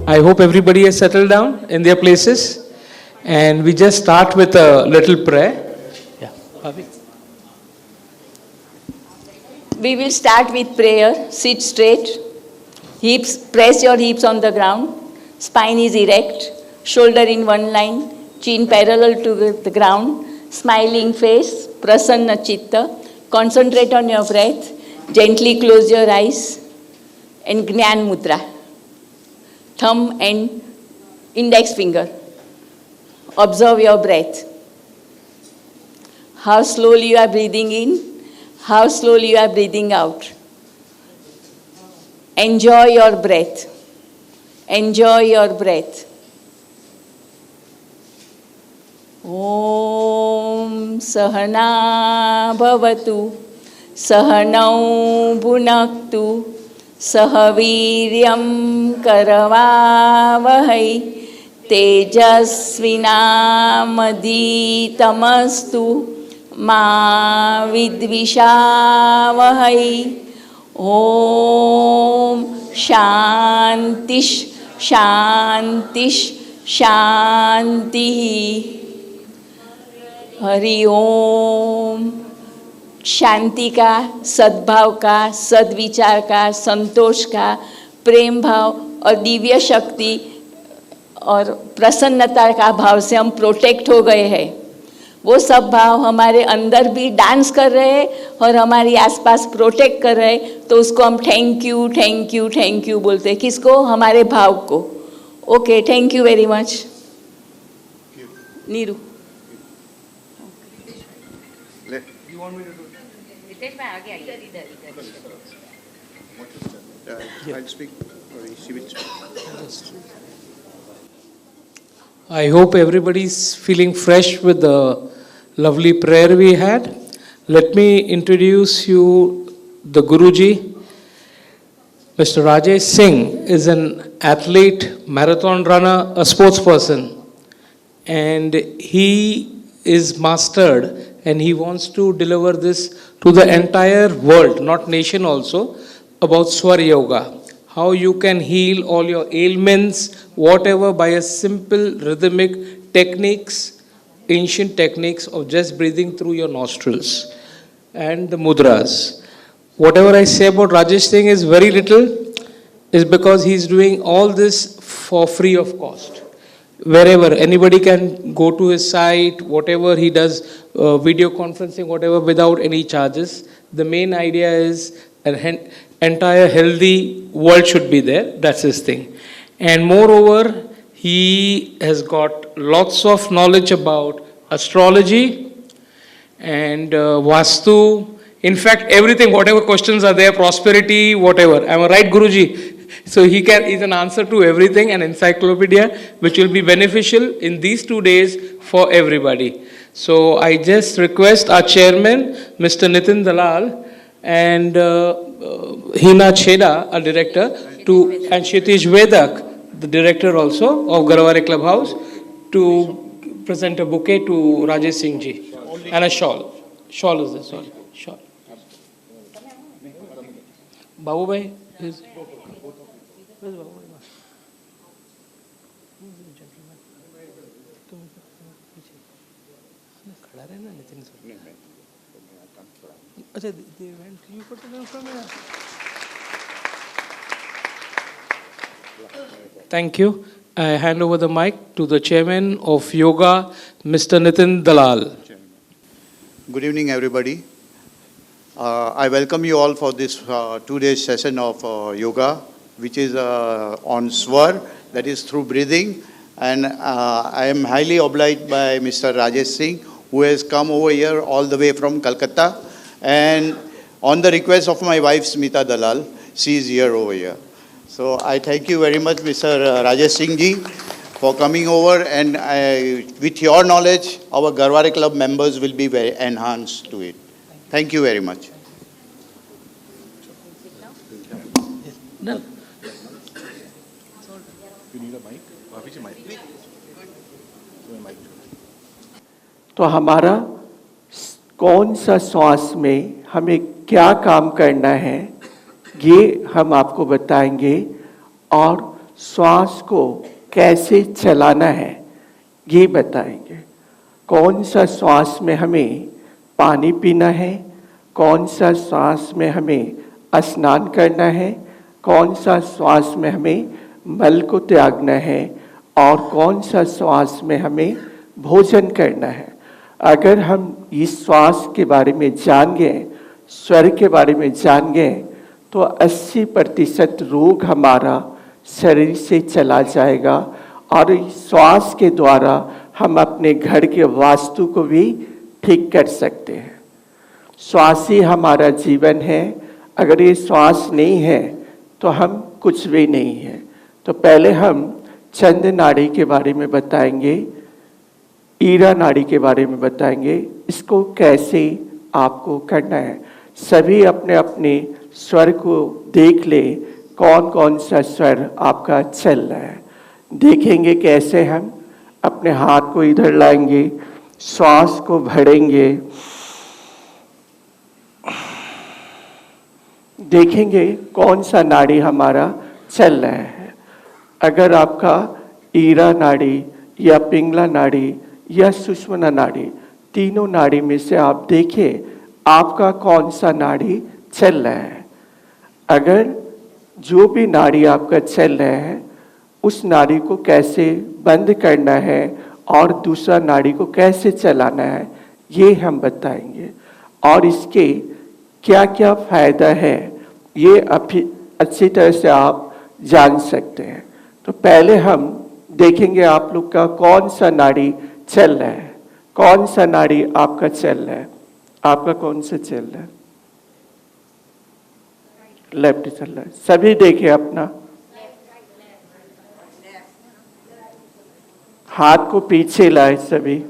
I hope everybody has settled down in their places. And we just start with a little prayer. Yeah, Bhavi. We will start with prayer. Sit straight. Hips, press your hips on the ground. Spine is erect. Shoulder in one line. Chin parallel to the ground. Smiling face. Prasanna chitta. Concentrate on your breath. Gently close your eyes. And Gnan Mudra. Thumb and index finger. Observe your breath. How slowly you are breathing in, how slowly you are breathing out. Enjoy your breath. Enjoy your breath. Om Sahana Bhavatu Sahanau Bhunaktu Sahaviryam Karavavahai Tejasvinamaditamastu Ma Vidvishavahai. Om Shantish Shantish Shanti. Hari ओम. शांति का, सद्भाव का, सद्विचार का, संतोष का, प्रेम भाव और दिव्य शक्ति और प्रसन्नता का भाव से हम प्रोटेक्ट हो गए हैं. वो सब भाव हमारे अंदर भी डांस कर रहे हैं और हमारे आसपास प्रोटेक्ट कर रहे हैं. तो उसको हम thank you thank you thank you बोलते हैं. किसको? हमारे भाव को. Okay, thank you very much. Neeru. You want me to do it? I'll speak. She will speak. I hope everybody's feeling fresh with the lovely prayer we had. Let me introduce you the Guruji. Mr. Rajesh Singh is an athlete, marathon runner, a sports person. And he is mastered and he wants to deliver this to the entire world, not nation also, about Swar Yoga. How you can heal all your ailments, whatever, by a simple rhythmic techniques, ancient techniques of just breathing through your nostrils and the mudras. Whatever I say about Rajesh Singh is very little, is because he's doing all this for free of cost. Wherever, anybody can go to his site, whatever he does, video conferencing, whatever, without any charges. The main idea is an entire healthy world should be there. That's his thing. And moreover, he has got lots of knowledge about astrology and Vastu. In fact, everything, whatever questions are there, prosperity, whatever. Am I right, Guruji? So he's an answer to everything, an encyclopedia which will be beneficial in these 2 days for everybody. So I just request our chairman, Mr. Nitin Dalal, and Hina Chheda, our director, and Kshitish Vedak, the director also of Garavare Clubhouse, to present a bouquet to Rajesh Singh ji and a shawl. Shawl is this, sorry. Shawl. Babu bhai, please. Where's Babu bhai? खड़ा रहना Nitin sir. अच्छा, they went. You put them from here. Thank you. I hand over the mic to the chairman of yoga, Mr. Nitin Dalal. Good evening, everybody. I welcome you all for this 2-day session of yoga, which is on Swar, that is through breathing. And I am highly obliged by Mr. Rajesh Singh, who has come over here all the way from Calcutta. And on the request of my wife, Smita Dalal, she is here over here. So I thank you very much, Mr. Rajesh Singh ji, for coming over. And with your knowledge, our Garware Club members will be very enhanced to it. Thank you very much. No. You need a mic? Which mic? तो हमारा कौन सा श्वास में हमें क्या काम करना है, ये हम आपको बताएंगे. और श्वास को कैसे चलाना है ये बताएंगे। कौन सा श्वास में हमें पानी पीना है, कौन सा श्वास में हमें स्नान करना है, कौन सा श्वास में हमें मल को त्यागना है और कौन सा श्वास में हमें भोजन करना है। अगर हम इस श्वास के बारे में जान गए, स्वर के बारे में जान गए, तो 80% रोग हमारा शरीर से चला जाएगा और इस श्वास के द्वारा हम अपने घर के वास्तु को भी ठीक कर सकते हैं। श्वास ही हमारा जीवन है। अगर ये श्वास नहीं है तो हम कुछ भी नहीं है। तो पहले हम चंद्र नाड़ी के बारे में बताएंगे, ईरा नाड़ी के बारे में बताएंगे, इसको कैसे आपको करना है। सभी अपने अपने स्वर को देख ले, कौन कौन सा स्वर आपका चल रहा है। देखेंगे कैसे हम अपने हाथ को इधर लाएंगे, श्वास को भरेंगे, देखेंगे कौन सा नाड़ी हमारा चल रहा है। अगर आपका ईरा नाड़ी या पिंगला नाड़ी या सुषुम्ना नाड़ी, तीनों नाड़ी में से आप देखें आपका कौन सा नाड़ी चल रहा है। अगर जो भी नाड़ी आपका चल रहा है उस नाड़ी को कैसे बंद करना है और दूसरा नाड़ी को कैसे चलाना है ये हम बताएंगे। और इसके क्या क्या फायदा है ये अच्छी तरह से आप जान सकते हैं। तो पहले हम देखेंगे आप लोग का कौन सा नाड़ी चल रहा है, कौन सा नाड़ी आपका चल रहा है। आपका कौन सा चल रहा है? लेफ्ट चल रहा है। सभी देखें अपना हाथ को पीछे लाए सभी।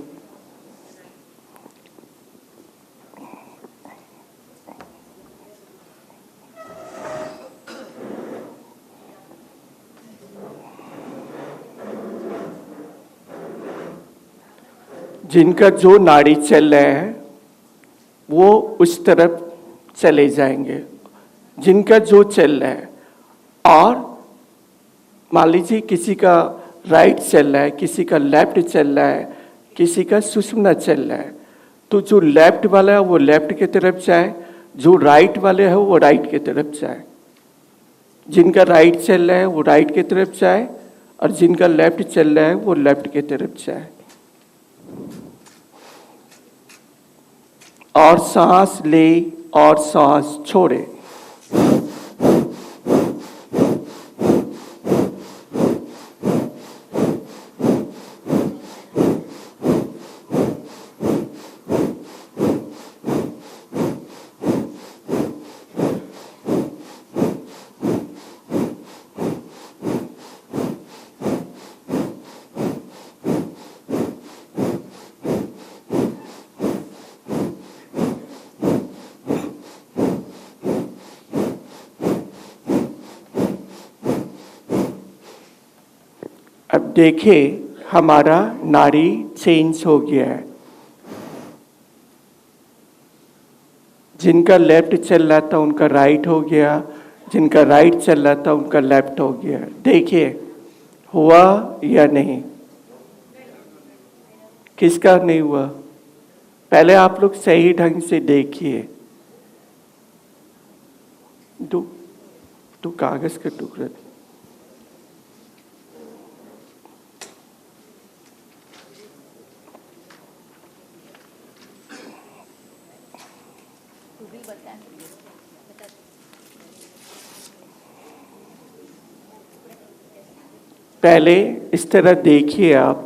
जिनका जो नाड़ी चल रहा है वो उस तरफ चले जाएंगे, जिनका जो चल रहा है। और मान लीजिए किसी का राइट चल रहा है, किसी का लेफ्ट चल रहा है, किसी का सुषुम्ना चल रहा है, तो जो लेफ्ट वाला है वो लेफ्ट की तरफ जाए, जो राइट वाले है वो राइट की तरफ जाए। जिनका राइट चल रहा है वो राइट की तरफ जाए और जिनका लेफ्ट चल रहा है वो लेफ्ट की तरफ जाए। और सांस ले और सांस छोड़े। अब देखिए हमारा नाड़ी चेंज हो गया है। जिनका लेफ्ट चल रहा था उनका राइट हो गया, जिनका राइट चल रहा था उनका लेफ्ट हो गया। देखिए हुआ या नहीं, किसका नहीं हुआ? पहले आप लोग सही ढंग से देखिए। दो कागज का टुकड़ा। पहले इस तरह देखिए आप।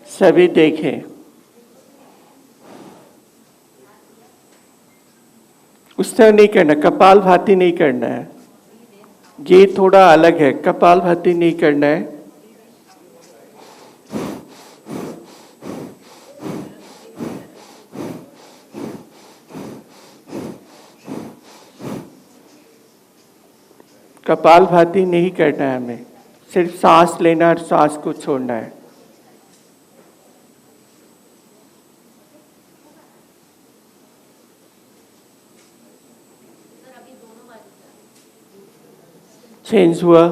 सभी देखें। उस तरह नहीं करना, कपालभाति नहीं करना है। ये थोड़ा अलग है, कपालभाति नहीं करना है। कपालभाति नहीं करना है हमें, सिर्फ सांस लेना और सांस को छोड़ना है। चेंज हुआ?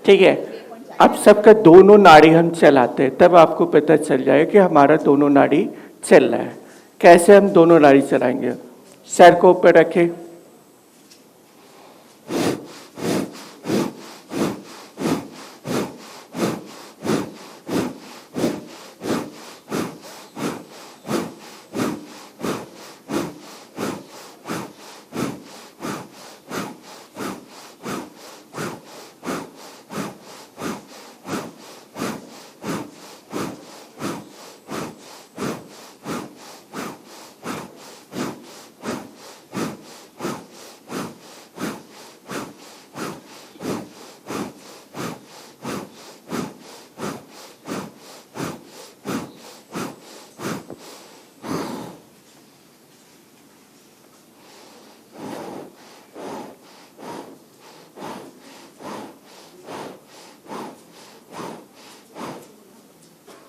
ठीक है, अब सबका दोनों नाड़ी हम चलाते हैं, तब आपको पता चल जाएगा कि हमारा दोनों नाड़ी चल रहा है। कैसे हम दोनों नाड़ी चलाएंगे? सर को ऊपर रखें,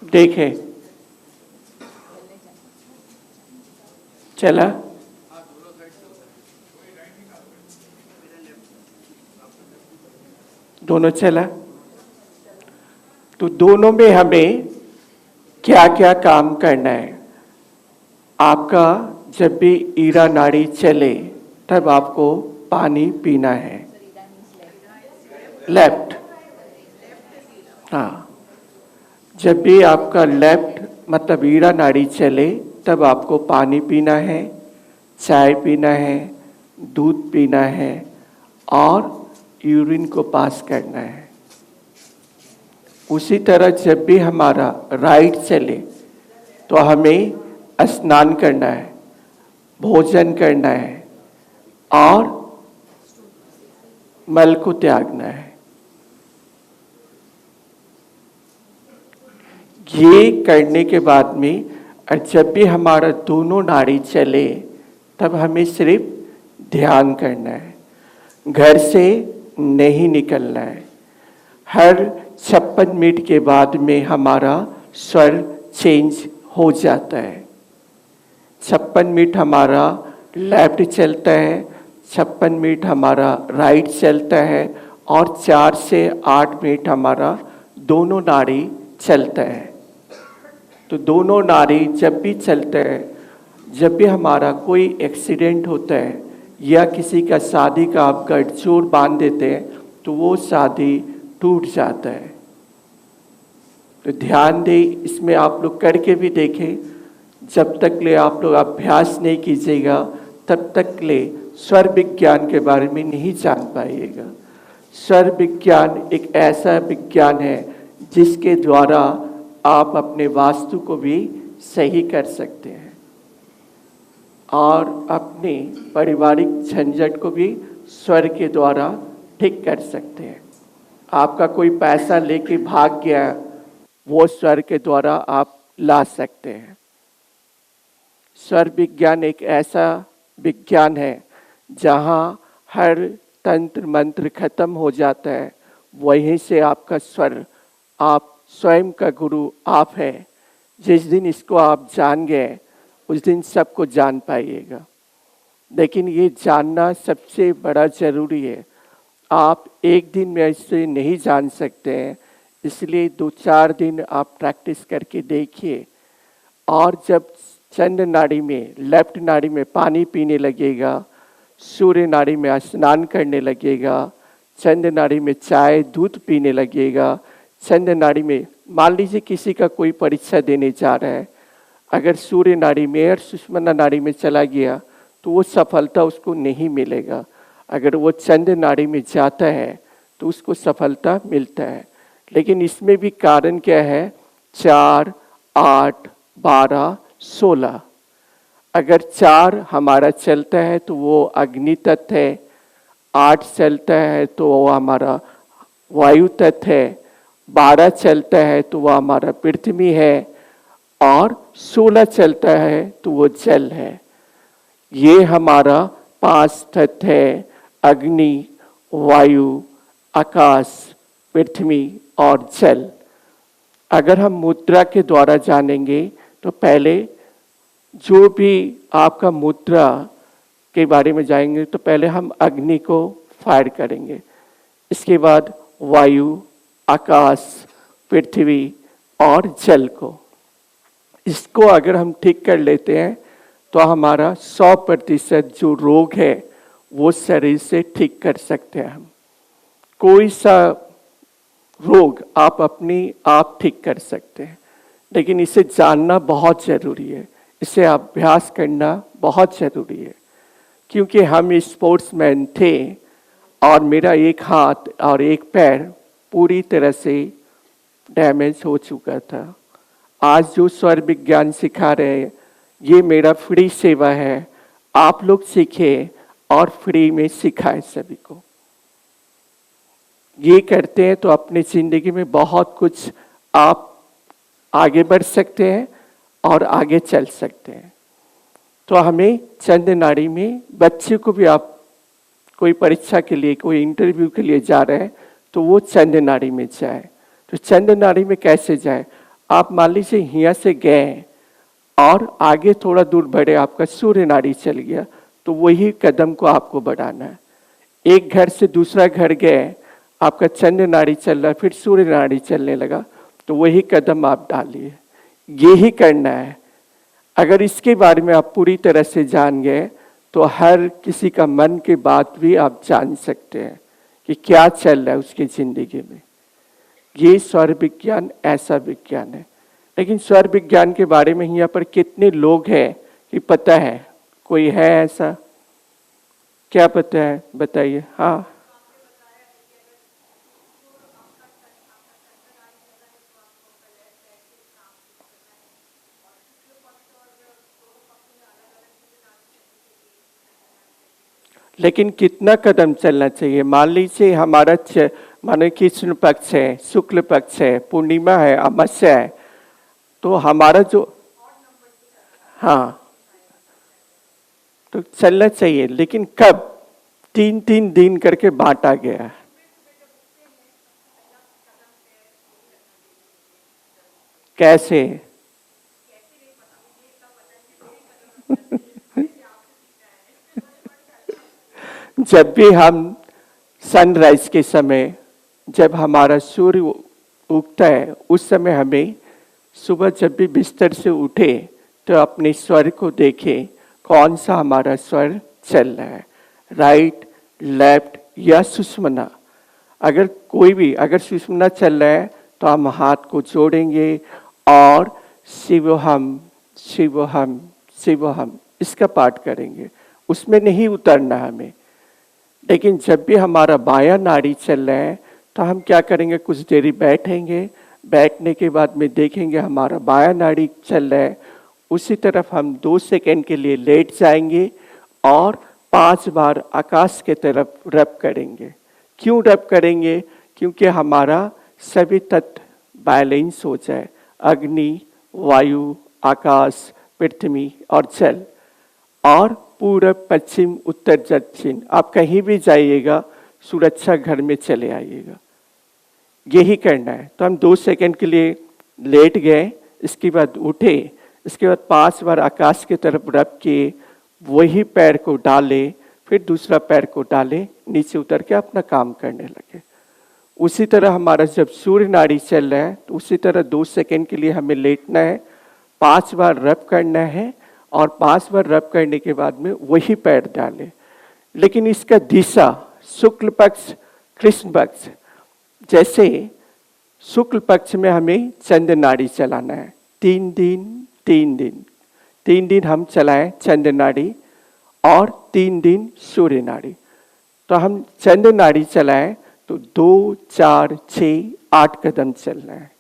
देखें, चला? दोनों चला? तो दोनों में हमें क्या क्या काम करना है? आपका जब भी ईरा नाड़ी चले तब आपको पानी पीना है। लेफ्ट, हाँ, जब भी आपका लेफ्ट मतलब ईरा नाड़ी चले तब आपको पानी पीना है, चाय पीना है, दूध पीना है और यूरिन को पास करना है। उसी तरह जब भी हमारा राइट चले तो हमें स्नान करना है, भोजन करना है और मल को त्यागना है। ये करने के बाद में जब भी हमारा दोनों नाड़ी चले तब हमें सिर्फ ध्यान करना है, घर से नहीं निकलना है। हर 56 मिनट के बाद में हमारा स्वर चेंज हो जाता है। 56 मिनट हमारा लेफ्ट चलता है, 56 मिनट हमारा राइट चलता है और 4 से 8 मिनट हमारा दोनों नाड़ी चलता है। तो दोनों नाड़ी जब भी चलते हैं, जब भी हमारा कोई एक्सीडेंट होता है या किसी का शादी का आप गठजोड़ बांध देते हैं तो वो शादी टूट जाता है। तो ध्यान दें, इसमें आप लोग करके भी देखें। जब तक ले आप लोग अभ्यास नहीं कीजिएगा तब तक ले स्वर विज्ञान के बारे में नहीं जान पाइएगा। स्वर विज्ञान एक ऐसा विज्ञान है जिसके द्वारा आप अपने वास्तु को भी सही कर सकते हैं और अपने पारिवारिक झंझट को भी स्वर के द्वारा ठीक कर सकते हैं। आपका कोई पैसा लेके भाग गया, वो स्वर के द्वारा आप ला सकते हैं। स्वर विज्ञान एक ऐसा विज्ञान है जहाँ हर तंत्र मंत्र खत्म हो जाता है, वहीं से आपका स्वर, आप स्वयं का गुरु आप है। जिस दिन इसको आप जान गए उस दिन सबको जान पाइएगा। लेकिन ये जानना सबसे बड़ा जरूरी है। आप एक दिन में इससे नहीं जान सकते हैं, इसलिए 2-4 दिन आप प्रैक्टिस करके देखिए। और जब चंद्र नाड़ी में, लेफ्ट नाड़ी में पानी पीने लगेगा, सूर्य नाड़ी में स्नान करने लगेगा, चंद्र नाड़ी में चाय दूध पीने लगेगा, चंद्र नाड़ी में मान लीजिए किसी का कोई परीक्षा देने जा रहा है, अगर सूर्य नाड़ी में और सुषुम्ना नाड़ी में चला गया तो वो सफलता उसको नहीं मिलेगा। अगर वो चंद्र नाड़ी में जाता है तो उसको सफलता मिलता है। लेकिन इसमें भी कारण क्या है? 4, 8, 12, 16। अगर 4 हमारा चलता है तो वो अग्नि तत्व है, 8 चलता है तो वो हमारा वायु तत्व है, 12 चलता है तो वह हमारा पृथ्वी है और 16 चलता है तो वो जल है। ये हमारा 5 तत्व है, अग्नि, वायु, आकाश, पृथ्वी और जल। अगर हम मुद्रा के द्वारा जानेंगे तो पहले जो भी आपका मुद्रा के बारे में जाएंगे तो पहले हम अग्नि को फायर करेंगे, इसके बाद वायु, आकाश, पृथ्वी और जल को। इसको अगर हम ठीक कर लेते हैं तो हमारा 100% जो रोग है वो शरीर से ठीक कर सकते हैं हम। कोई सा रोग आप अपनी आप ठीक कर सकते हैं, लेकिन इसे जानना बहुत ज़रूरी है, इसे अभ्यास करना बहुत ज़रूरी है। क्योंकि हम स्पोर्ट्समैन थे और मेरा एक हाथ और एक पैर पूरी तरह से डैमेज हो चुका था। आज जो स्वर विज्ञान सिखा रहे हैं ये मेरा फ्री सेवा है, आप लोग सीखें और फ्री में सिखाएं सभी को। ये करते हैं तो अपनी ज़िंदगी में बहुत कुछ आप आगे बढ़ सकते हैं और आगे चल सकते हैं। तो हमें चंद्र नाड़ी में बच्चे को भी, आप कोई परीक्षा के लिए, कोई इंटरव्यू के लिए जा रहे हैं तो वो चंद्र नाड़ी में जाए। तो चंद्र नाड़ी में कैसे जाए? आप मान लीजिए यहाँ से गए और आगे थोड़ा दूर बढ़े, आपका सूर्य नाड़ी चल गया, तो वही कदम को आपको बढ़ाना है। एक घर से दूसरा घर गए, आपका चंद्र नाड़ी चल रहा है, फिर सूर्य नाड़ी चलने लगा, तो वही कदम आप डालिए। यही करना है। अगर इसके बारे में आप पूरी तरह से जान गए तो हर किसी का मन की बात भी आप जान सकते हैं कि क्या चल रहा है उसकी ज़िंदगी में। ये स्वर विज्ञान ऐसा विज्ञान है। लेकिन स्वर विज्ञान के बारे में यहाँ पर कितने लोग हैं कि पता है? कोई है ऐसा? क्या पता है बताइए। हाँ, लेकिन कितना कदम चलना चाहिए? मान लीजिए हमारा माने कृष्ण पक्ष है, शुक्ल पक्ष है, पूर्णिमा है, अमावस्या है, तो हमारा जो, हाँ, तो चलना चाहिए। लेकिन कब? 3-3 दिन करके बांटा गया है। कैसे? जब भी हम सनराइज के समय, जब हमारा सूर्य उगता है, उस समय हमें सुबह जब भी बिस्तर से उठे तो अपने स्वर को देखें, कौन सा हमारा स्वर चल रहा है, राइट, लेफ्ट या सुषुम्ना। अगर कोई भी, अगर सुषुम्ना चल रहा है तो हम हाथ को जोड़ेंगे और शिवोहम शिवोहम शिवोहम इसका पाठ करेंगे। उसमें नहीं उतरना हमें। लेकिन जब भी हमारा बायां नाड़ी चल रहा है तो हम क्या करेंगे? कुछ देरी बैठेंगे, बैठने के बाद में देखेंगे हमारा बायां नाड़ी चल रहा है, उसी तरफ हम 2 सेकंड के लिए लेट जाएंगे और 5 बार आकाश के तरफ रब करेंगे। क्यों रब करेंगे? क्योंकि हमारा सभी तत्व बैलेंस हो जाए, अग्नि, वायु, आकाश, पृथ्वी और जल। और पूरब, पश्चिम, उत्तर, दक्षिण, आप कहीं भी जाइएगा सुरक्षा घर में चले आइएगा। यही करना है। तो हम 2 सेकंड के लिए लेट गए, इसके बाद उठे, इसके बाद 5 बार आकाश की तरफ रब किए, वही पैर को डाले, फिर दूसरा पैर को डाले, नीचे उतर के अपना काम करने लगे। उसी तरह हमारा जब सूर्य नाड़ी चल रहा है तो उसी तरह 2 सेकंड के लिए हमें लेटना है, 5 बार रब करना है और 5 बार रब करने के बाद में वही पैर डाले। लेकिन इसका दिशा शुक्ल पक्ष, कृष्ण पक्ष, जैसे शुक्ल पक्ष में हमें चंद्र नाड़ी चलाना है। 3 दिन हम चलाएं चंद्र नाड़ी और 3 दिन सूर्य नाड़ी। तो हम चंद्र नाड़ी चलाएं तो 2, 4, 6, 8 कदम चलना है।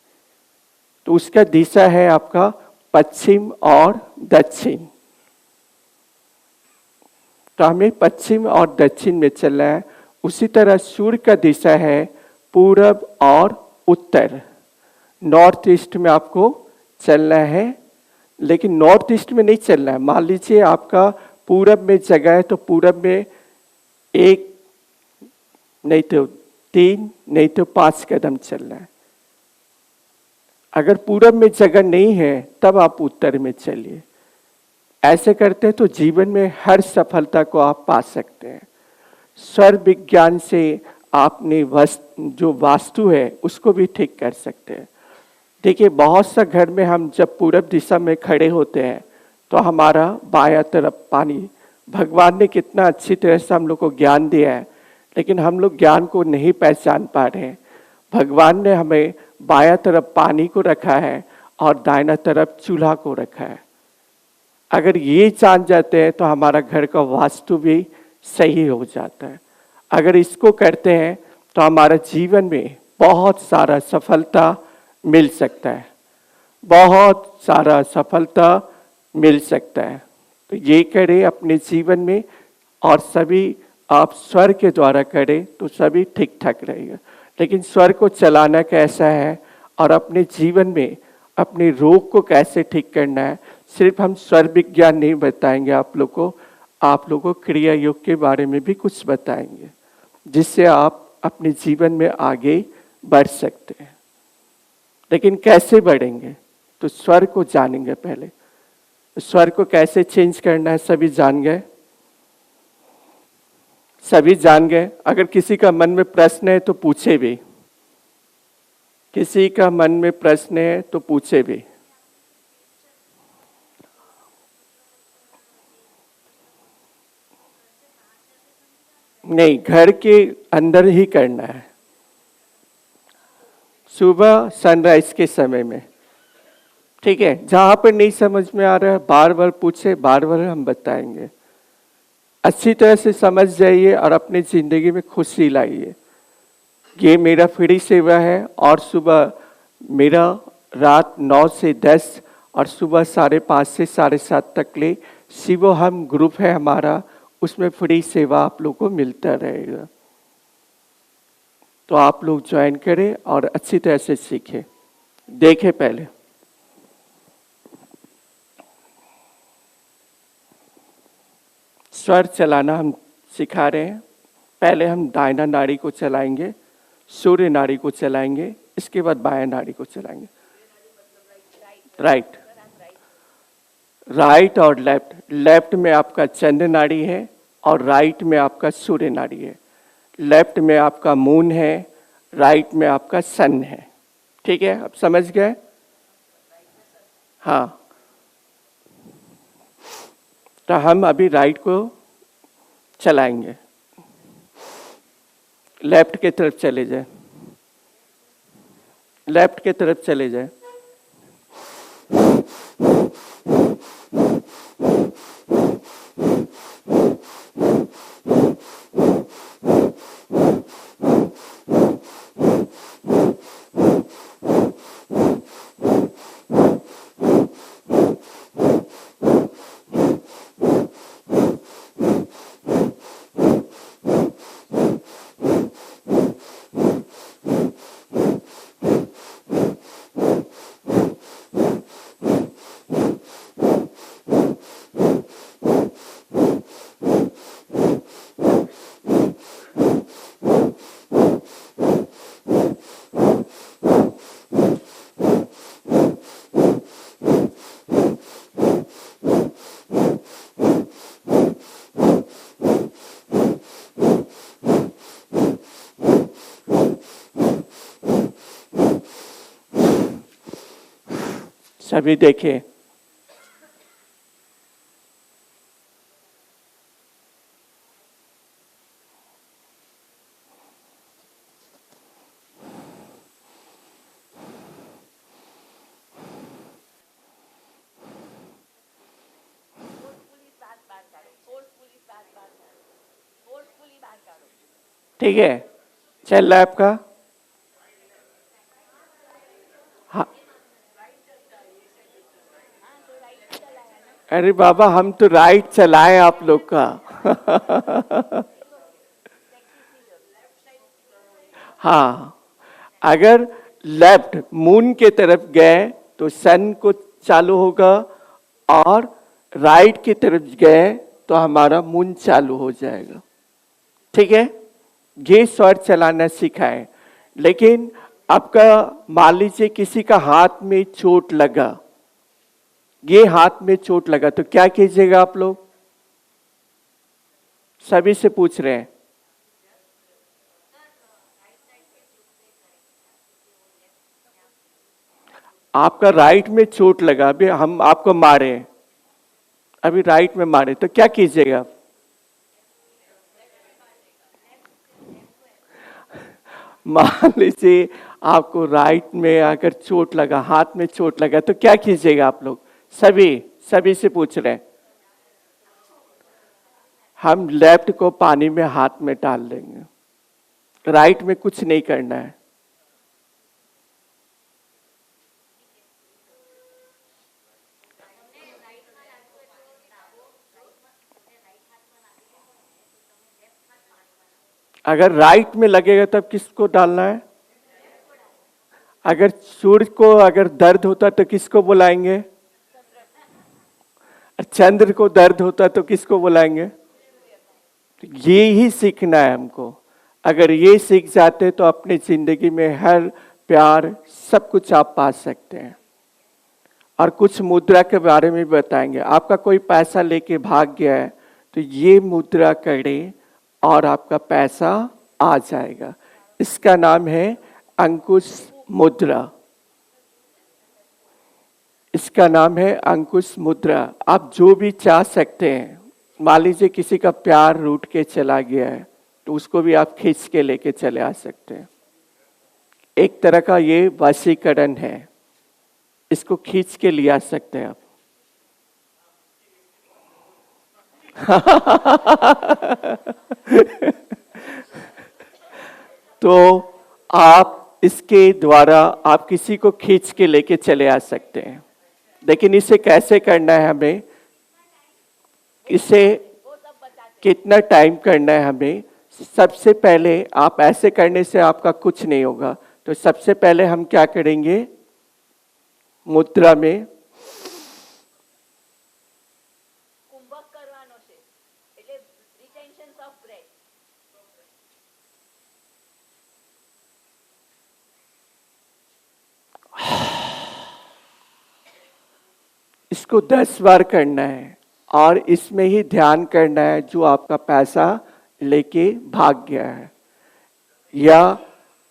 तो उसका दिशा है आपका पश्चिम और दक्षिण। तो हमें पश्चिम और दक्षिण में चलना है। उसी तरह सूर्य का दिशा है पूरब और उत्तर। नॉर्थ ईस्ट में आपको चलना है, लेकिन नॉर्थ ईस्ट में नहीं चलना है। मान लीजिए आपका पूरब में जगह है तो पूरब में एक नहीं तो 3, नहीं तो 5 कदम चलना है। अगर पूरब में जगह नहीं है तब आप उत्तर में चलिए। ऐसे करते हैं तो जीवन में हर सफलता को आप पा सकते हैं। स्वर विज्ञान से आपने जो वास्तु है उसको भी ठीक कर सकते हैं। देखिए, बहुत सा घर में हम जब पूरब दिशा में खड़े होते हैं तो हमारा बायां तरफ पानी, भगवान ने कितना अच्छी तरह से हम लोग को ज्ञान दिया है, लेकिन हम लोग ज्ञान को नहीं पहचान पा रहे हैं। भगवान ने हमें बायां तरफ पानी को रखा है और दाहिना तरफ चूल्हा को रखा है। अगर ये जान जाते हैं तो हमारा घर का वास्तु भी सही हो जाता है। अगर इसको करते हैं तो हमारा जीवन में बहुत सारा सफलता मिल सकता है, बहुत सारा सफलता मिल सकता है। तो ये करें अपने जीवन में, और सभी आप स्वर के द्वारा करें तो सभी ठीक ठाक रहेगा। लेकिन स्वर को चलाना कैसा है और अपने जीवन में अपने रोग को कैसे ठीक करना है, सिर्फ हम स्वर विज्ञान नहीं बताएंगे आप लोगों को क्रिया योग के बारे में भी कुछ बताएंगे, जिससे आप अपने जीवन में आगे बढ़ सकते हैं। लेकिन कैसे बढ़ेंगे? तो स्वर को जानेंगे पहले। स्वर को कैसे चेंज करना है सभी जान गए? सभी जान गए? अगर किसी का मन में प्रश्न है तो पूछे भी। किसी का मन में प्रश्न है तो पूछे भी। नहीं, घर के अंदर ही करना है, सुबह सनराइज के समय में। ठीक है, जहां पर नहीं समझ में आ रहा है बार बार पूछे, बार बार हम बताएंगे। अच्छी तरह से समझ जाइए और अपनी जिंदगी में खुशी लाइए। ये मेरा फ्री सेवा है, और सुबह मेरा रात 9 से 10 और सुबह 5:30 से 7:30 तक ले शिवोहम ग्रुप है हमारा, उसमें फ्री सेवा आप लोग को मिलता रहेगा। तो आप लोग ज्वाइन करें और अच्छी तरह से सीखें। देखें पहले स्वर चलाना हम सिखा रहे हैं। पहले हम दाहिना नाड़ी को चलाएंगे, सूर्य नाड़ी को चलाएंगे, इसके बाद बायां नाड़ी को चलाएंगे। राइट, राइट और लेफ्ट। लेफ्ट में आपका चंद्र नाड़ी है और राइट में आपका सूर्य नाड़ी है। लेफ्ट में आपका मून है, राइट में आपका सन है। ठीक है, अब समझ गए? हाँ, तो हम अभी राइट को चलाएंगे। लेफ्ट की तरफ चले जाए, लेफ्ट की तरफ चले जाए। सभी देखें, ठीक है, चल रहा है आपका? हाँ, अरे बाबा, हम तो राइट चलाए आप लोग का। हाँ, अगर लेफ्ट मून के तरफ गए तो सन को चालू होगा, और राइट की तरफ गए तो हमारा मून चालू हो जाएगा। ठीक है, ये स्वर चलाना सिखाएं। लेकिन आपका मान लीजिए किसी का हाथ में चोट लगा, ये हाथ में चोट लगा, तो क्या कीजिएगा आप लोग? सभी से पूछ रहे हैं। आपका राइट में चोट लगा, अभी हम आपको मारे, अभी राइट में मारे, तो क्या कीजिएगा? मान लीजिए आपको राइट में अगर चोट लगा, हाथ में चोट लगा, तो क्या कीजिएगा आप लोग? सभी से पूछ रहे हैं। हम लेफ्ट को पानी में हाथ में डाल देंगे, राइट में कुछ नहीं करना है। अगर राइट में लगेगा तब किसको डालना है? अगर सूर्य को अगर दर्द होता तो किसको बुलाएंगे? चंद्र को दर्द होता तो किसको बुलाएंगे? ये ही सीखना है हमको। अगर ये सीख जाते तो अपनी जिंदगी में हर प्यार सब कुछ आप पा सकते हैं। और कुछ मुद्रा के बारे में बताएंगे। आपका कोई पैसा लेके भाग गया है तो ये मुद्रा करें और आपका पैसा आ जाएगा। इसका नाम है अंकुश मुद्रा। इसका नाम है अंकुश मुद्रा। आप जो भी चाह सकते हैं, मान लीजिए किसी का प्यार रूठ के चला गया है तो उसको भी आप खींच के लेके चले आ सकते हैं। एक तरह का ये वशीकरण है, इसको खींच के ले आ सकते हैं आप। तो आप इसके द्वारा आप किसी को खींच के लेके चले आ सकते हैं। लेकिन इसे कैसे करना है हमें, इसे कितना टाइम करना है हमें। सबसे पहले आप ऐसे करने से आपका कुछ नहीं होगा। तो सबसे पहले हम क्या करेंगे, मुद्रा में इसको 10 बार करना है और इसमें ही ध्यान करना है जो आपका पैसा लेके भाग गया है या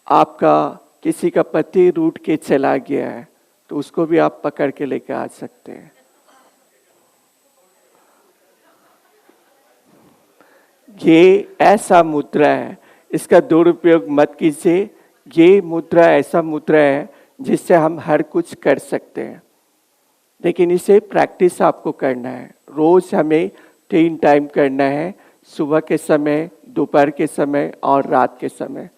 आपका किसी का पति रूठ के चला गया है तो उसको भी आप पकड़ के लेके आ सकते हैं। ये ऐसा मुद्रा है, इसका दुरुपयोग मत कीजिए। ये मुद्रा ऐसा मुद्रा है जिससे हम हर कुछ कर सकते हैं, लेकिन इसे प्रैक्टिस आपको करना है। रोज हमें 3 टाइम करना है, सुबह के समय, दोपहर के समय और रात के समय।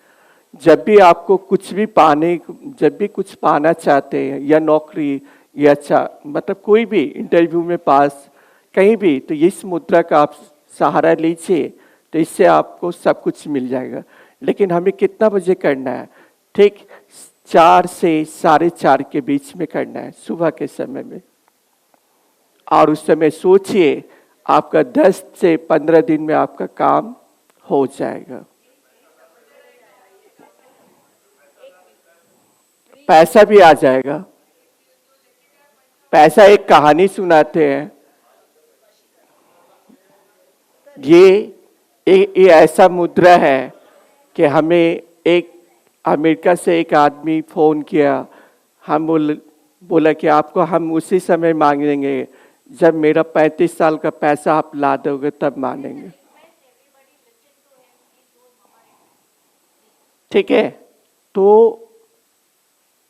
जब भी आपको कुछ भी जब भी कुछ पाना चाहते हैं या नौकरी या मतलब कोई भी इंटरव्यू में पास कहीं भी, तो इस मुद्रा का आप सहारा लीजिए, तो इससे आपको सब कुछ मिल जाएगा। लेकिन हमें कितना बजे करना है? ठीक 4 से 4:30 के बीच में करना है, सुबह के समय में। और उस समय सोचिए आपका 10 से 15 दिन में आपका काम हो जाएगा। पैसा भी आ जाएगा। पैसा एक कहानी सुनाते हैं। ये ऐसा मुद्रा है कि हमें एक अमेरिका से एक आदमी फोन किया। हम बोला कि आपको हम उसी समय मांगेंगे जब मेरा 35 साल का पैसा आप ला दोगे तब मानेंगे। ठीक है, तो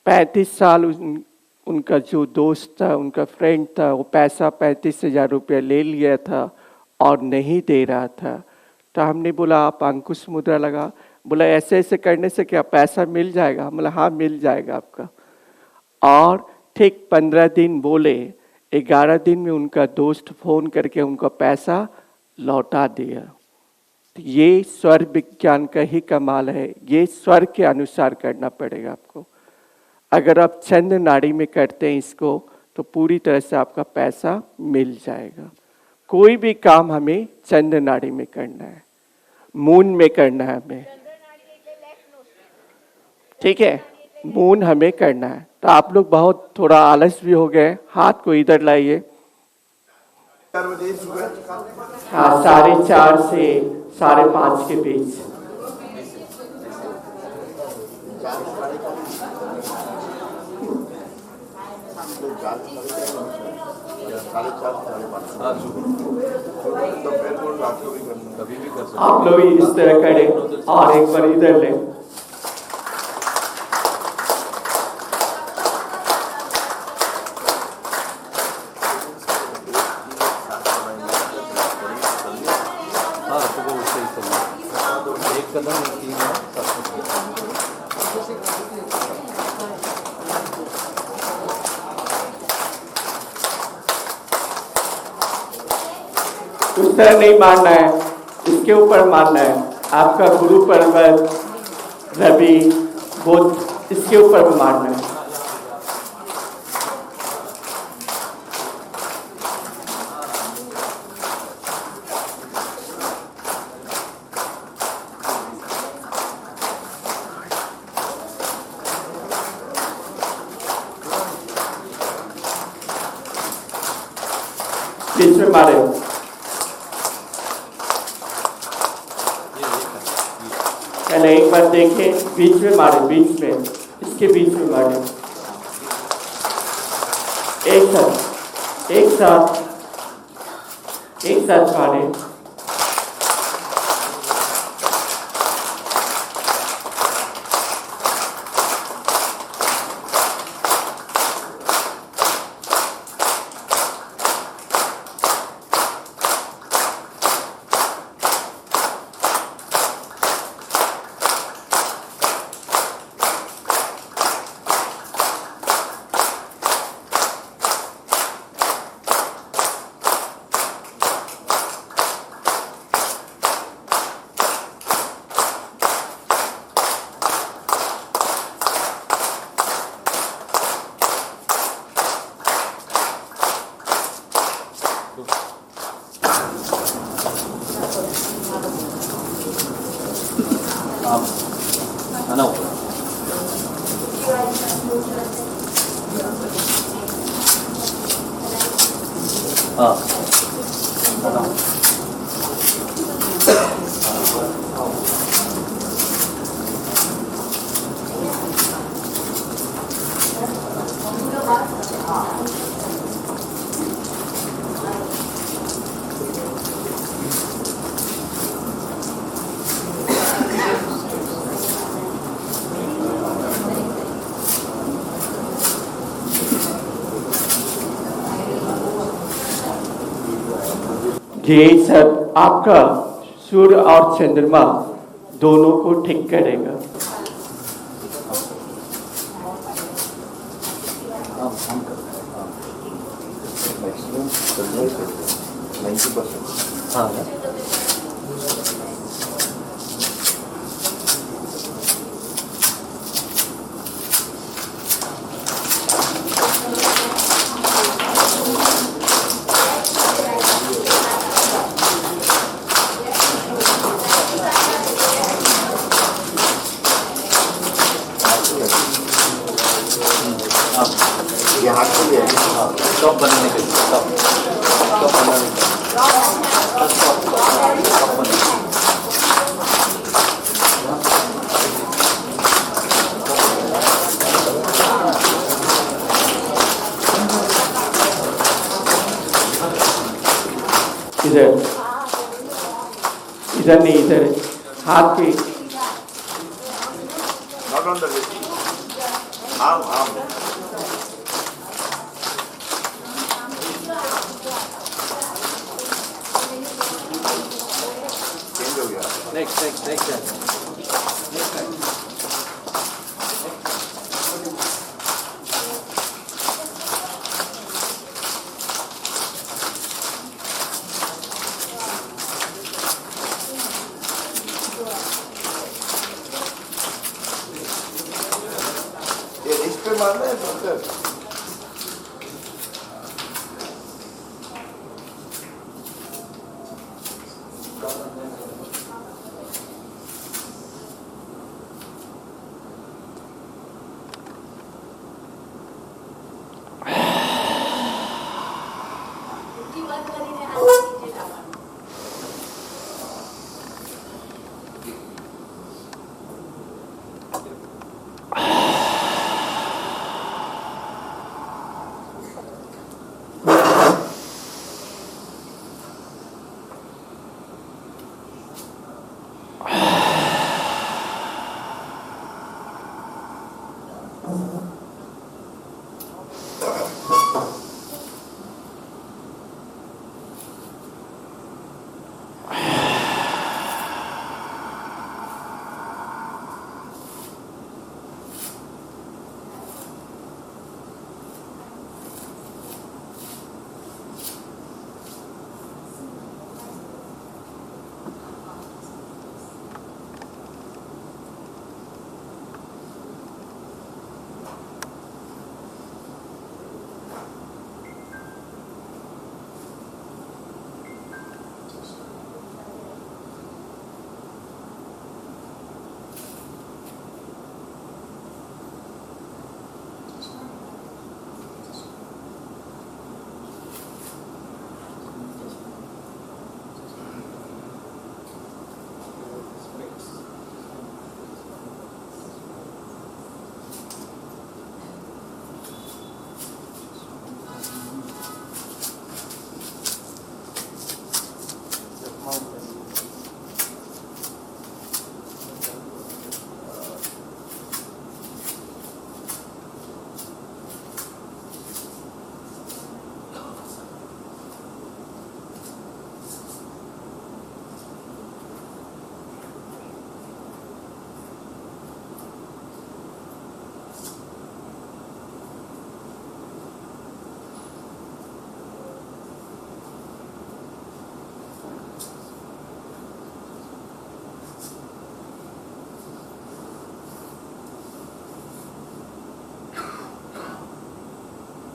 35 साल उनका जो दोस्त था, उनका फ्रेंड था, वो पैसा 35,000 रुपया ले लिया था और नहीं दे रहा था। तो हमने बोला आप अंकुश मुद्रा लगा। बोला ऐसे ऐसे करने से क्या पैसा मिल जाएगा? हम बोला हाँ मिल जाएगा आपका। और ठीक 15 दिन बोले, 11 दिन में उनका दोस्त फोन करके उनका पैसा लौटा दिया। तो ये स्वर विज्ञान का ही कमाल है। ये स्वर के अनुसार करना पड़ेगा आपको। अगर आप चंद्र नाड़ी में करते हैं इसको तो पूरी तरह से आपका पैसा मिल जाएगा। कोई भी काम हमें चंद्र नाड़ी में करना है, मून में करना है हमें। ठीक है, मून हमें करना है। तो आप लोग बहुत थोड़ा आलस भी हो गए, हाथ को इधर लाइए। हाँ, 4:30 से 5:30 के बीच। आप लोग इस तरह करें और एक बार इधर लें। एक कदम उस तरह नहीं मारना है, इसके ऊपर मारना है। आपका गुरु पर्वत, रवि, बुध, इसके ऊपर मारना है। बीच में मारे, पहले एक बार देखें, बीच में मारे, बीच में, इसके बीच में मारे। एक साथ, एक साथ, एक साथ मारे। आना हाँ आना ये सब आपका सूर्य और चंद्रमा दोनों को ठीक करेगा। हाँ ये हाथ को भी है टॉप बनाने के लिए टॉप बनाने के इधर इधर नहीं, इधर हाथ पे Not on the wrist. Arm. Change हो गया। नेक्स्ट ये रिस्ट पे मारना है doctor.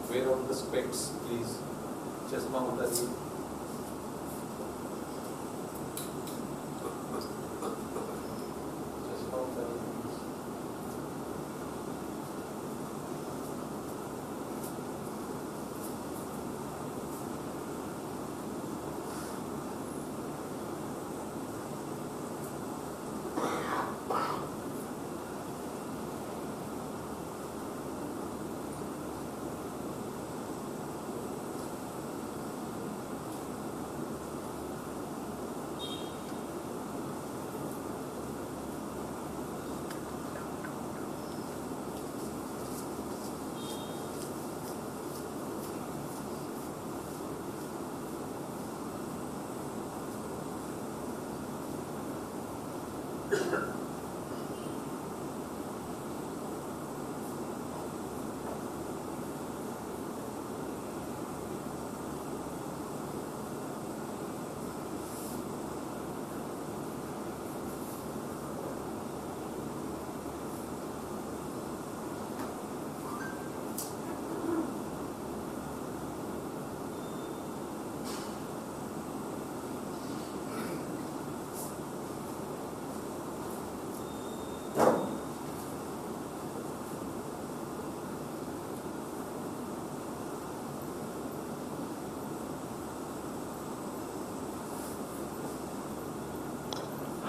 Wear on the specs, please. चश्मा उतारिए. चश्मा उतारिए.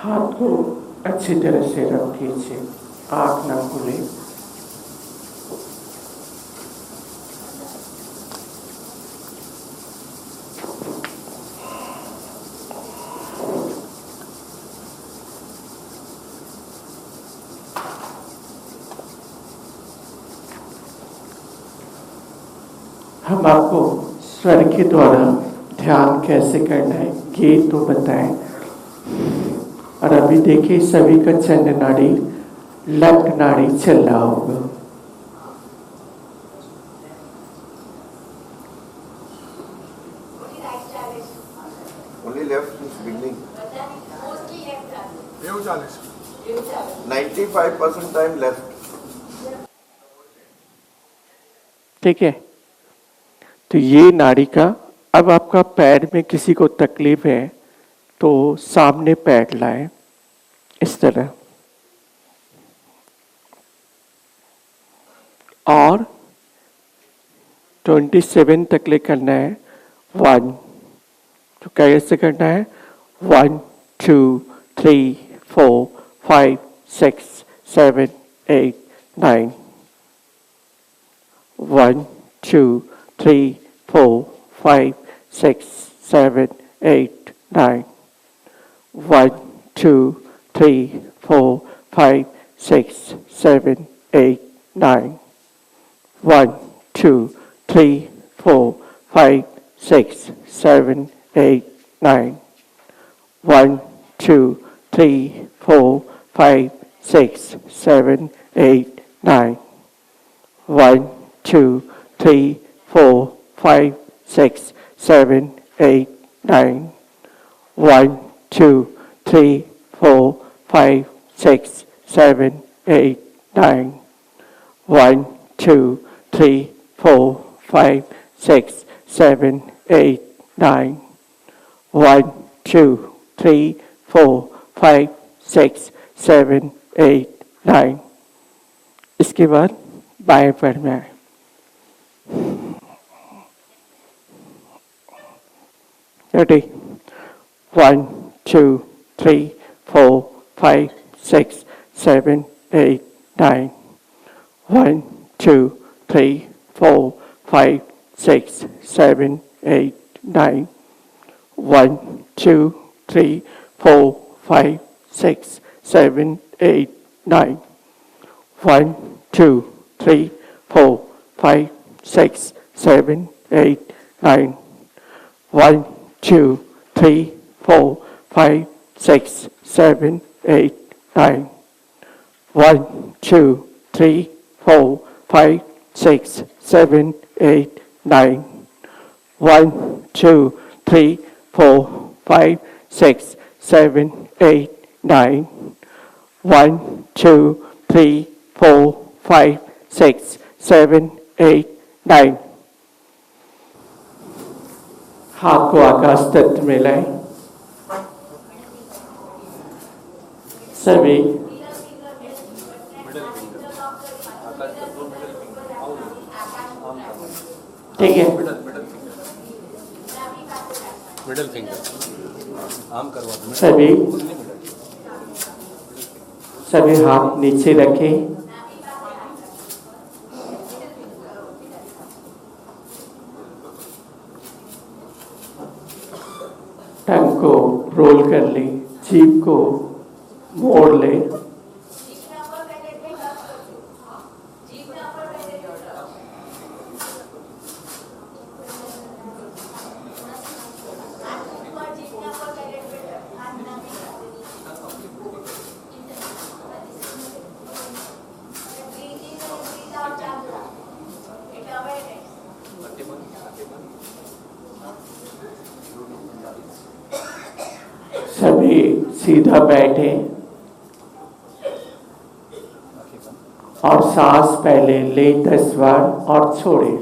हाथ को अच्छी तरह से रख दीजिए, आँख ना खुले। हम आपको स्वर के द्वारा ध्यान कैसे करना है ये तो बताएं। और अभी देखिए सभी का चंद्र नाड़ी लेफ्ट नाड़ी चल रहा होगा। Only left is beginning. 95% time left. ठीक है, तो ये नाड़ी का। अब आपका पैर में किसी को तकलीफ है तो सामने पैर लाए इस तरह, और 27 तक ले करना है। 1, तो कैसे करना है? 1 2 3 4 5 6 7 8 9। 1 2 3 4 5 6 7 8 9। 1 2 3 4 5 6 7 8 9. 1, 2, 3, 4, 5, 6, 7, 8, 9. 1, 2, 3, 4, 5, 6, 7, 8, 9. 1, 2, 3, 4, 5, 6, 7, 8, 9. 1, 2, 3, 4, 5, 6, 7, 8, 9. 1, 2, 3, 4, 5, 6, 7, 8, 9. 1, 2, 3, 4, 5, 6, 7, 8, 9. इसके बाद बाएं पैर में आए। Ready? 1, 2, 3, 4, 5, 6, 7, 8, 9. 1, 2, 3, 4, 5, 6, 7, 8, 9. 1, 2, 3, 4, 5, 6, 7, 8, 9. 1, 2, 3, 4, 5, 6, 7, 8, 9. 1, 2, 3, 4, 5, 6, 7, 8, 9. 1, 2, 3, 4, 5, 6, 7, 8, 9. 1, 2, 3, 4, 5, 6, 7, 8, 9. 1, 2, 3, 4, 5, 6, 7, 8, 9. हाथ को आकाश तत्व में लाएं। सभी ठीक है। मिडल फिंगर आम करवा दो। सभी हाथ नीचे रखें। टंग को रोल कर ले, जीभ को मोड़ ले। सभी सीधा बैठे और सांस पहले ले 10 बार और छोड़े।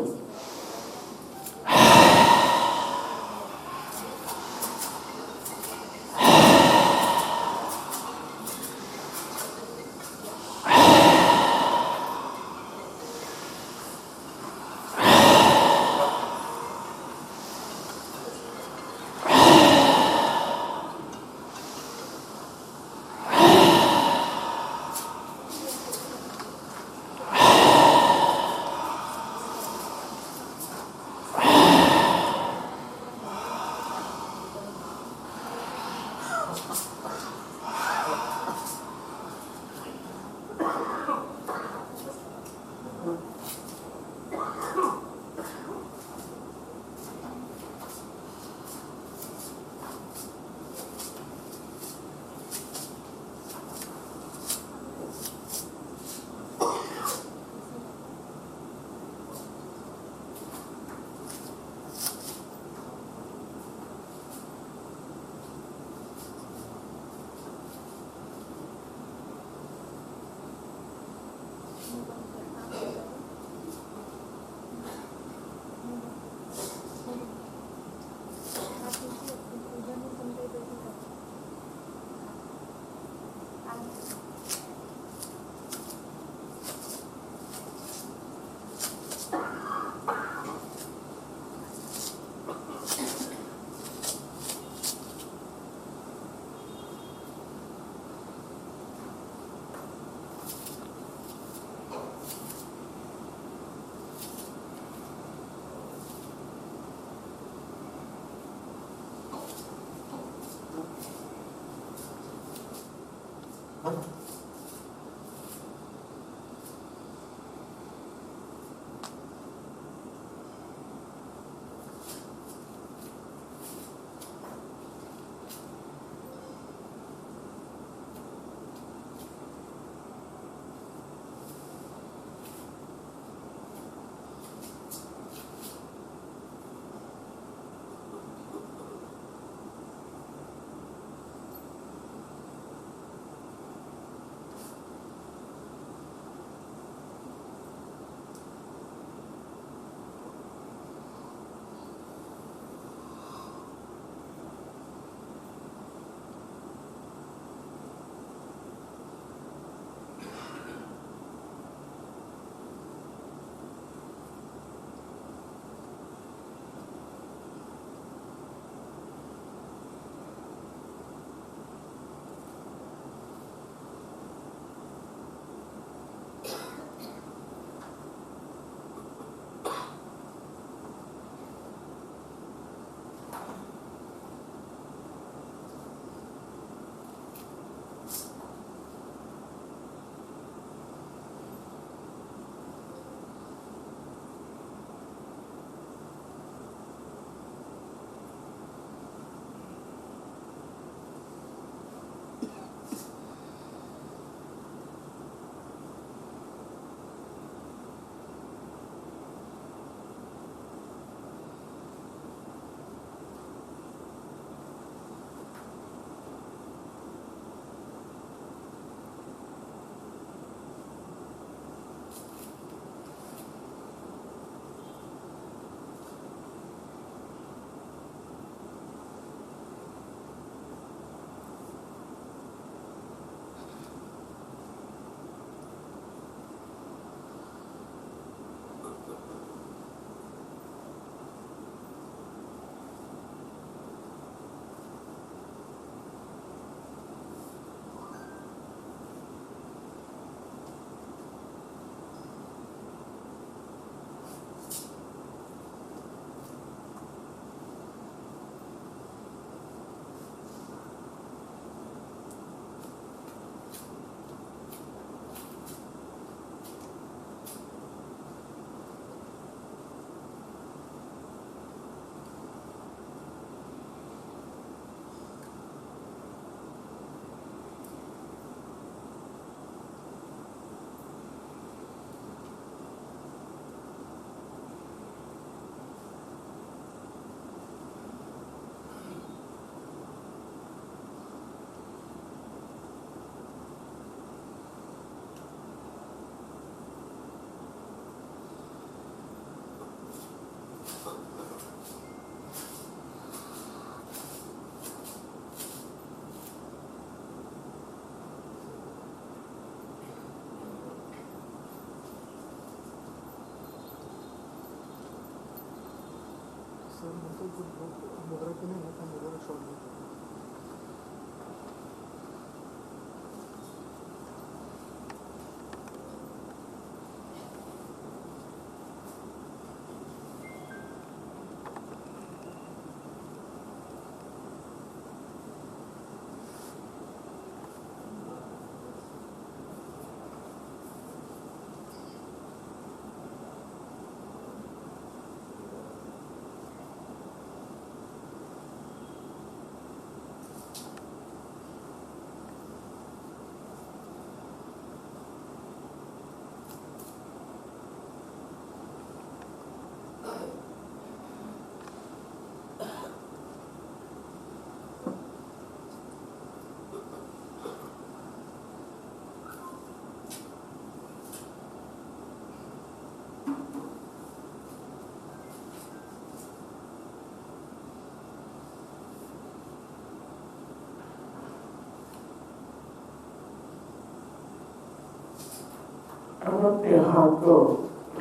अब अपने हाथ को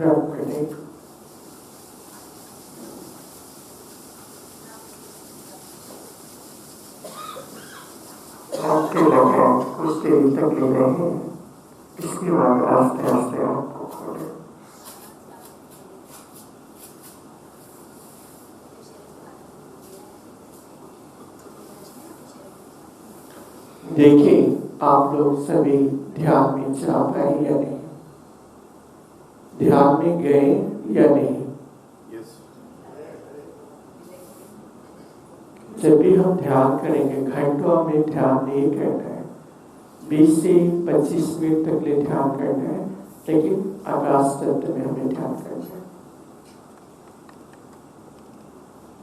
रब करें। आंखें लगे कुछ देर तक ले रहे हैं, इसके बाद आस्ते आस्ते आपको खोलें। देखिए आप लोग सभी ध्यान में जा पाए या नहीं, ध्यान में गए या नहीं। जब भी हम ध्यान करेंगे घंटों में ध्यान नहीं करना है, 20 से 25 मिनट तक ले ध्यान करना है, लेकिन आकाश तत्व में हमें ध्यान करना है।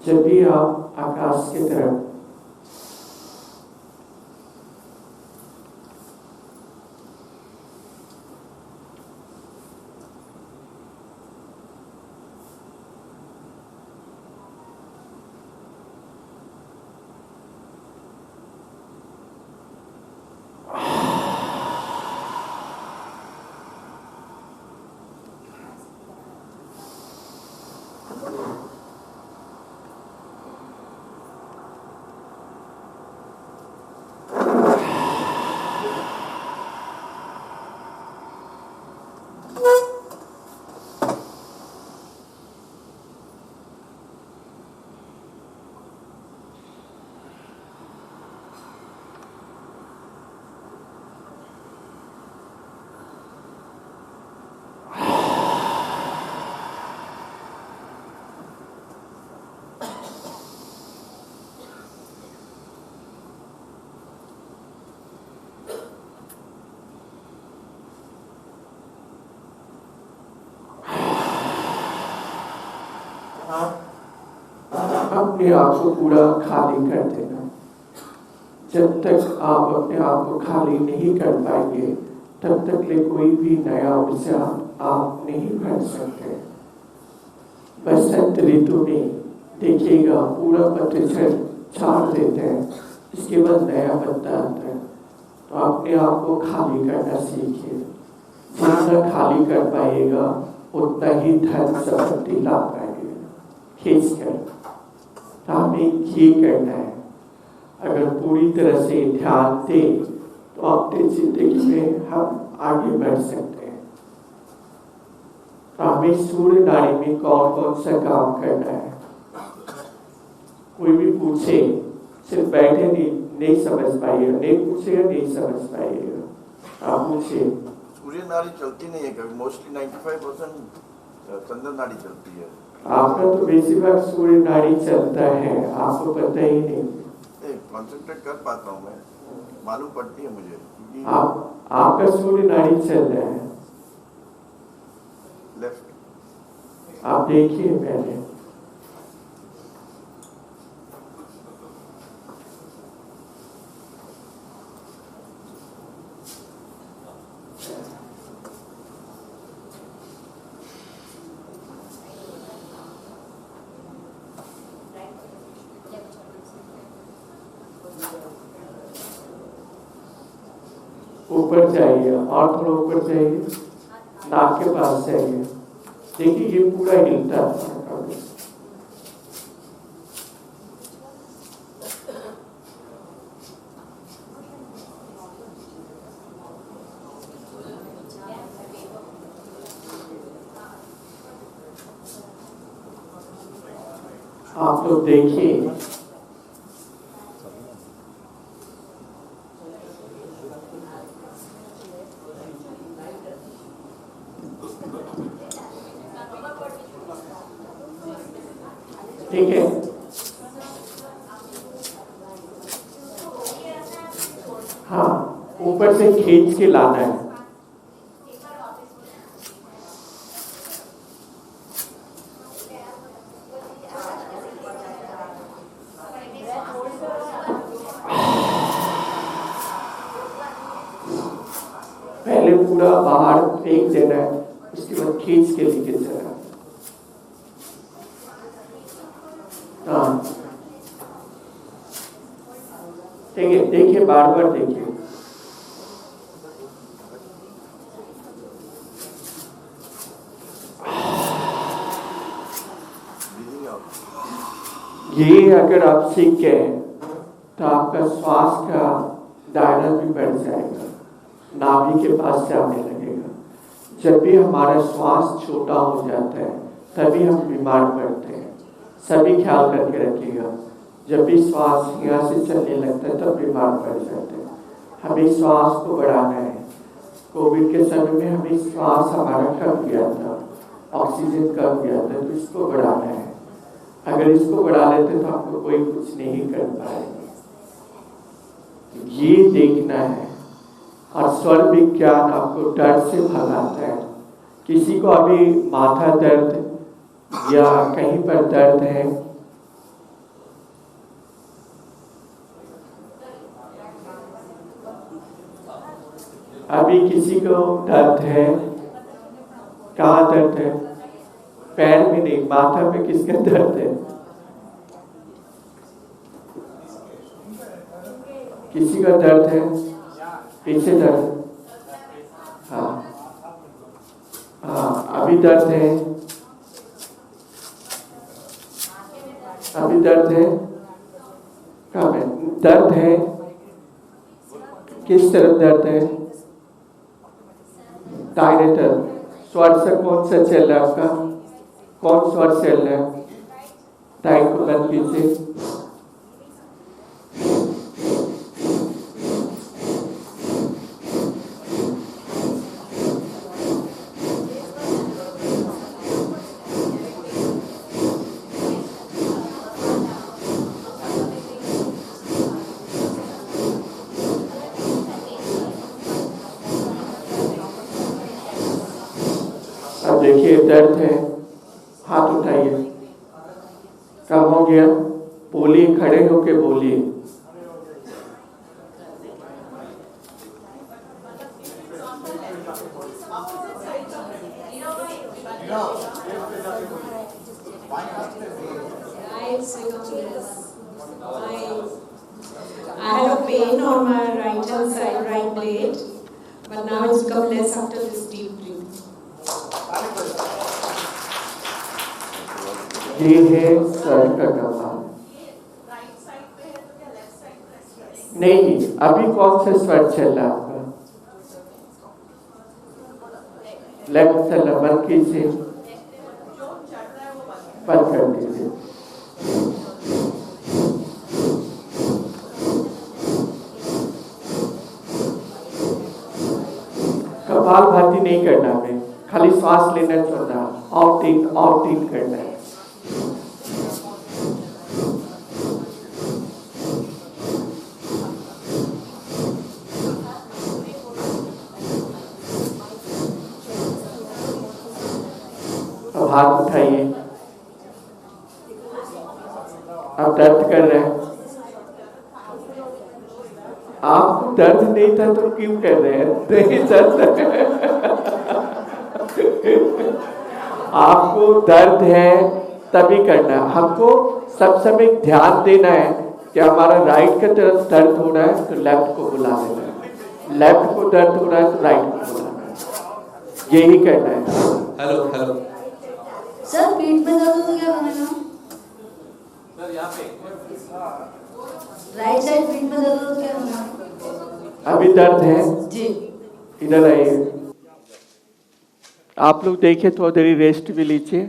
जब भी आप आकाश की तरफ अपने आप को पूरा खाली कर देना। जब तक आप अपने आप को खाली नहीं कर पाएंगे तब तक ले कोई भी नया ऊर्जा आप नहीं भर सकते। बसंत ऋतु में देखिएगा पूरा पतझड़ छाड़ देते हैं, इसके बाद नया पत्ता आता है। तो अपने आप को खाली करना सीखिए। जितना खाली कर पाइएगा उतना ही धन संपत्ति ला पाएंगे। खींच कर हमें ये करना है। अगर पूरी तरह से ध्यान दें तो अपनी जिंदगी में हम आगे बढ़ सकते हैं। तो हमें सूर्य नाड़ी में कौन कौन सा काम करना है, कोई भी पूछे, सिर्फ बैठे नहीं समझ पाइएगा, नहीं पूछेगा नहीं समझ पाइएगा। आप पूछे। सूर्य नाड़ी चलती नहीं है कभी, मोस्टली 95% चंद्र नाड़ी चलती है। आपका तो बेसिकली सूर्य नाड़ी चलता है, आपको पता ही नहीं। कॉन्सेंट्रेट कर पाता हूँ मैं, मालूम पड़ती है मुझे। आपका सूर्य नाड़ी चल रहा है। लेफ्ट आप देखिए पहले। ऊपर जाइए और थोड़ा ऊपर जाइए, नाक के पास जाइए। देखिए ये पूरा हिलता है। आप लोग देखिए, ठीक है। हाँ, ऊपर से खींच के लाना है। पहले पूरा बाहर फेंक देना है, उसके बाद खींच के लेके चलना। हाँ, ठीक है, देखिए, बार बार देखिए। ये अगर आप सीख गए तो आपका श्वास का दायरा भी बढ़ जाएगा, नाभि के पास जाने लगेगा। जब भी हमारा श्वास छोटा हो जाता है तभी हम बीमार पड़ते हैं। सभी ख्याल करके रखिएगा, जब भी श्वास यहाँ से चलने लगता है तब बीमार पड़ जाते हैं। हमें श्वास को बढ़ाना है। कोविड के समय में हमें श्वास हमारा कम गया था, ऑक्सीजन कम गया था, तो इसको बढ़ाना है। अगर इसको बढ़ा लेते तो आपको कोई कुछ नहीं कर पाएगा। ये देखना है। और स्वर विज्ञान आपको डर से भगाता है। किसी को अभी माथा दर्द या कहीं पर दर्द है, अभी किसी को दर्द है? कहाँ दर्द है? पैर में नहीं, माथा में किसका दर्द है? किसी का दर्द है? पीछे दर्द? हाँ हाँ, अभी दर्द है? अभी दर्द है? कहाँ है दर्द है? किस तरफ दर्द है? दाहिने तरफ। स्वर से कौन सा चल रहा है आपका? कौन स्वर चल रहा है? टाइम को बंद कीजिए। अब देखिए, दर्द है, हाथ उठाइए। कब हो गया? बोलिए, खड़े होके बोलिए। I had a pain on my right hand side, right leg, but now it's become less after this deep breathing. ये है सर का कमाल। नहीं, अभी कौन सा स्वर चल रहा है आपका? लेफ्ट चल रहा, बंद कीजिए, बंद कर दीजिए। कपालभाति नहीं करना हमें, खाली सांस लेना छोड़ना, आउट इन करना है। अब हाथ उठाइए। अब दर्द कर रहे हैं? आपको दर्द नहीं था तो क्यों कर रहे हैं? नहीं दर्द आपको दर्द है तभी करना है। हमको सब समय ध्यान देना है कि हमारा राइट का तरफ दर्द हो रहा है तो लेफ्ट को बुला लेना है, लेफ्ट को दर्द हो रहा है तो राइट को बुलाना है। यही करना है। हेलो हेलो सर, पेट में दर्द हो तो क्या करना? सर, यहाँ पे राइट साइड पेट में दर्द हो तो क्या करना? अभी दर्द है जी। इधर आइए। आप लोग देखिए, थोड़ी देरी रेस्ट भी लीजिए।